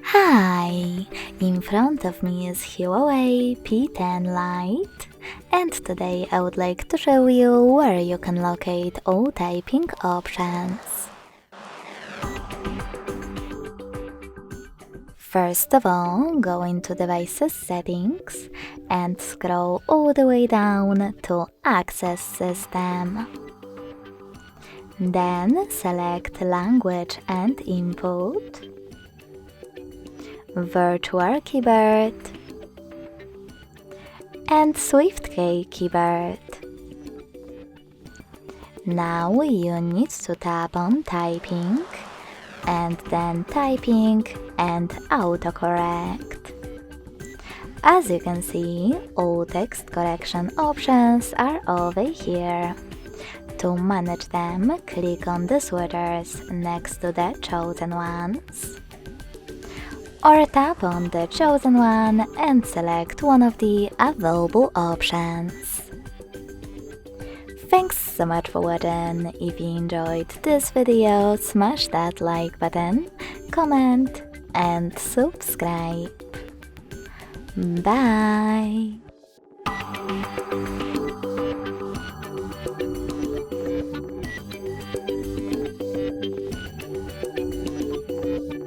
Hi! In front of me is HUAWEI P10 Lite, and today I would like to show you where you can locate all typing options. First of all, go into Devices Settings and scroll all the way down to Access System. Then select Language and Input, Virtual Keyboard, and SwiftKey keyboard. Now you need to tap on Typing, and then Typing and Autocorrect. As you can see, all text correction options are over here. To manage them, click on the switchers next to the chosen ones, or tap on the chosen one and select one of the available options. Thanks so much for watching. If you enjoyed this video, smash that like button, comment and subscribe. Bye!